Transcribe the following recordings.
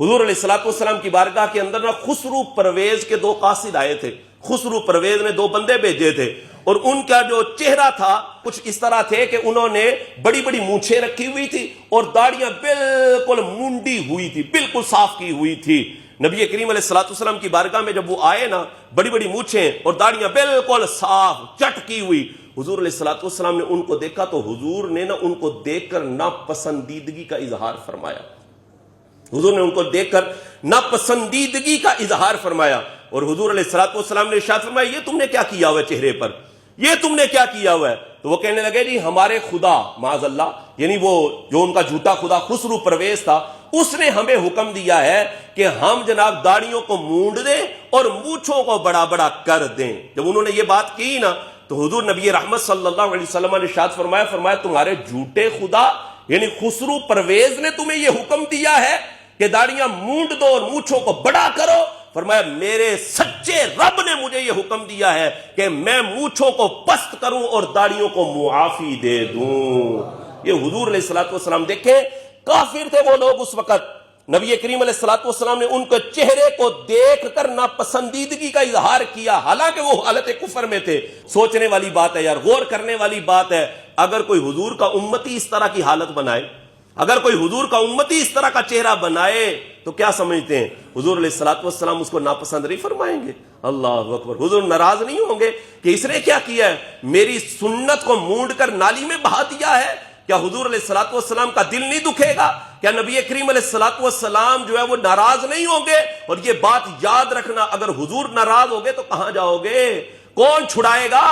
हुजूर अलैहिस्सलाम की बारगाह के अंदर ना खुसरू परवेज के 2 कासिद आए थे। खुसरू परवेज ने 2 बंदे भेजे थे और उनका जो चेहरा था कुछ इस तरह थे कि उन्होंने बड़ी बड़ी मूंछें रखी हुई थी और दाढ़ियां बिल्कुल मुंडी हुई थी, बिल्कुल साफ की हुई थी। नबी करीम अलैहिस्सलाम की बारगाह में जब वो आए ना, बड़ी बड़ी मूंछें और दाढ़ियां बिल्कुल साफ चट की हुई, हुजूर अलैहिस्सलाम ने उनको देखा तो हुजूर ने ना उनको देखकर नापसंदीदगी का इजहार फरमाया। हुजूर ने उनको देखकर नापसंदीदगी का इजहार फरमाया और हुजूर अलैहिस्सलाम ने इरशाद फरमाया, ये तुमने क्या किया हुआ है चेहरे पर, ये तुमने क्या किया हुआ है? तो वो कहने लगे, जी हमारे खुदा माज़अल्लाह, यानी वो जो उनका झूठा खुदा खुसरू परवेज था, उसने हमें हुक्म दिया है कि हम जनाब दाढ़ियों को मूंड दें और मूंछों को बड़ा बड़ा कर दें। जब उन्होंने ये बात की ना तो हुजूर नबी रहमत सल्लल्लाहु अलैहि वसल्लम ने इरशाद फरमाया तुम्हारे झूठे खुदा यानी खुसरू परवेज ने तुम्हें यह हुक्म दिया है कि दाढ़ियां मूंड दो और मूंछों को बड़ा करो? फरमाया मेरे सच्चे रब ने मुझे यह हुक्म दिया है कि मैं मूंछों को पस्त करूं और दाढ़ियों को मुआफी दे दूं। ये हुजूर अलैहिस्सलाम देखे, काफिर थे वो लोग उस वक्त। नबी करीम अलैहिस्सलाम ने उनके चेहरे को देखकर नापसंदीदगी का इजहार किया, हालांकि वो हालत कुफर में थे। सोचने वाली बात है यार, गौर करने वाली बात है। अगर कोई हुजूर का उम्मती इस तरह की हालत बनाए, अगर कोई हुजूर का उम्मती इस तरह का चेहरा बनाए तो क्या समझते हैं हुजूर अलैहिस्सलाम उसको नापसंद नहीं फरमाएंगे? अल्लाह अकबर। हुजूर नाराज नहीं होंगे कि इसने क्या किया है, मेरी सुन्नत को मूंड कर नाली में बहा दिया है? क्या हुजूर अलैहिस्सलाम का दिल नहीं दुखेगा? क्या नबी करीम अलैहिस्सलाम जो है वो नाराज नहीं होंगे? और ये बात याद रखना, अगर हुजूर नाराज होगे तो कहां जाओगे? कौन छुड़ाएगा,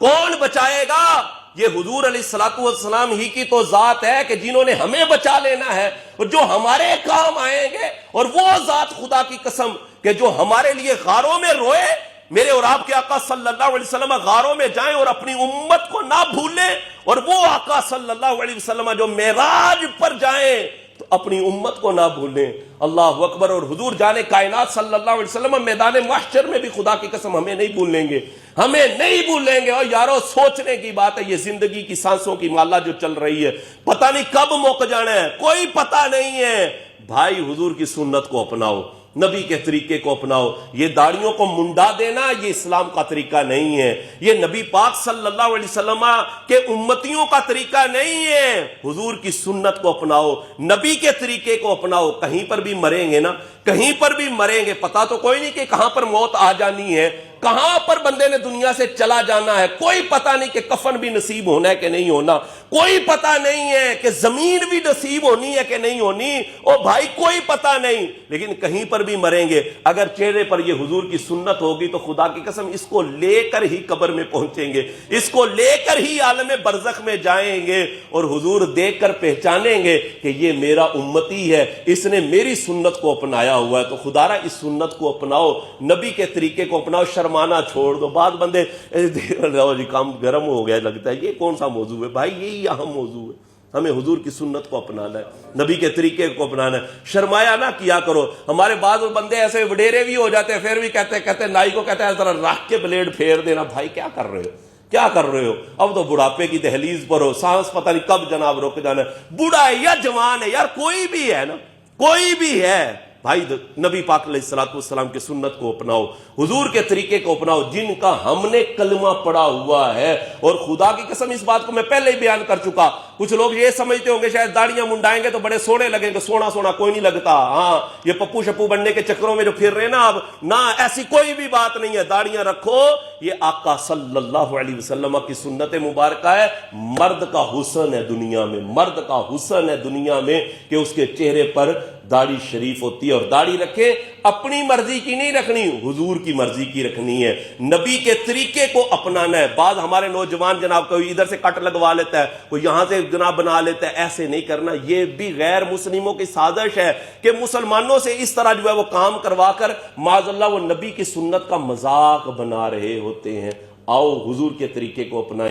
कौन बचाएगा? ये हुजूर अलैहिस्सलाम ही की तो जात है कि जिन्होंने हमें बचा लेना है और जो हमारे काम आएंगे, और वो जात खुदा की कसम कि जो हमारे लिए गारों में रोए, मेरे और आपके आका सल्लल्लाहु अलैहि वसल्लम गारों में जाएं और अपनी उम्मत को ना भूलें, और वो आका सल्लल्लाहु अलैहि वसल्लम जो मेराज पर जाएं तो अपनी उम्मत को ना भूलें। अल्लाह अकबर। और हुजूर जाने कायनात सल्लल्लाहु अलैहि वसल्लम मैदान महशर में भी खुदा की कसम हमें नहीं भूलेंगे, हमें नहीं भूलेंगे। और यारो सोचने की बात है, ये जिंदगी की सांसों की माला जो चल रही है, पता नहीं कब मुक जाना है, कोई पता नहीं है। भाई हुजूर की सुन्नत को अपनाओ, नबी के तरीके को अपनाओ। ये दाढ़ियों को मुंडा देना ये इस्लाम का तरीका नहीं है, ये नबी पाक सल्लल्लाहु अलैहि वसल्लम के उम्मतियों का तरीका नहीं है। हुजूर की सुन्नत को अपनाओ, नबी के तरीके को अपनाओ। कहीं पर भी मरेंगे ना, कहीं पर भी मरेंगे, पता तो कोई नहीं कि कहां पर मौत आ जानी है, कहां पर बंदे ने दुनिया से चला जाना है, कोई पता नहीं कि कफन भी नसीब होना है कि नहीं होना, कोई पता नहीं है कि जमीन भी नसीब होनी है कि नहीं होनी, ओ भाई कोई पता नहीं, लेकिन कहीं पर भी मरेंगे। अगर चेहरे पर ये हुजूर की सुन्नत होगी तो खुदा की कसम इसको लेकर ही कब्र में पहुंचेंगे, इसको लेकर ही आलम बरज़ख में जाएंगे और हुजूर देखकर पहचानेंगे कि ये मेरा उम्मती है, इसने मेरी सुन्नत को अपनाया हुआ है। तो खुदारा इस सुन्नत को अपनाओ, नबी के तरीके को अपनाओ, शर्माना छोड़ दो। बाद बंदे जी काम गर्म हो गया लगता है, ये कौन सा मौजू है? भाई यही अहम मौजू है, हमें हुजूर की सुन्नत को अपनाना है, नबी के तरीके को अपनाना है। शर्माया ना किया करो। हमारे बाद बंदे ऐसे वडेरे भी हो जाते हैं, फिर भी कहते नाई को कहते हैं जरा रख के ब्लेड फेर देना। भाई क्या कर रहे हो, क्या कर रहे हो? अब तो बुढ़ापे की दहलीज पर हो, सांस पता नहीं कब जनाब रुक जाना है। बूढ़ा है या जवान है यार, कोई भी है ना, कोई भी है भाई, नबी पाक अलैहिस्सलाम की सुन्नत को अपनाओ, हुजूर के तरीके को अपनाओ, जिनका हमने कलमा पढ़ा हुआ है। और खुदा की कसम इस बात को मैं पहले ही बयान कर चुका। कुछ लोग ये समझते होंगे शायद दाढ़ियां मुंडाएंगे तो बड़े सोने लगेंगे, सोना सोना कोई नहीं लगता। हाँ, ये पप्पू शप्पू बनने के चक्करों में जो फिर रहे ना, अब ना ऐसी कोई भी बात नहीं है। दाढ़ियां रखो, ये आका सल्लल्लाहु अलैहि वसल्लम की सुन्नत मुबारक है। मर्द का हुस्न है दुनिया में, मर्द का हुस्न है दुनिया में कि उसके चेहरे पर दाढ़ी शरीफ होती है। और दाढ़ी रखे, अपनी मर्जी की नहीं रखनी, हुजूर की मर्जी की रखनी है, नबी के तरीके को अपनाना है। बाद हमारे नौजवान जनाब कोई इधर से कट लगवा लेता है, कोई यहां से जनाब बना लेता है, ऐसे नहीं करना। ये भी गैर मुस्लिमों की साजिश है कि मुसलमानों से इस तरह जो है वो काम करवाकर माज़अल्लाह वो नबी की सुन्नत का मजाक बना रहे होते हैं। आओ हुजूर के तरीके को अपनाएं।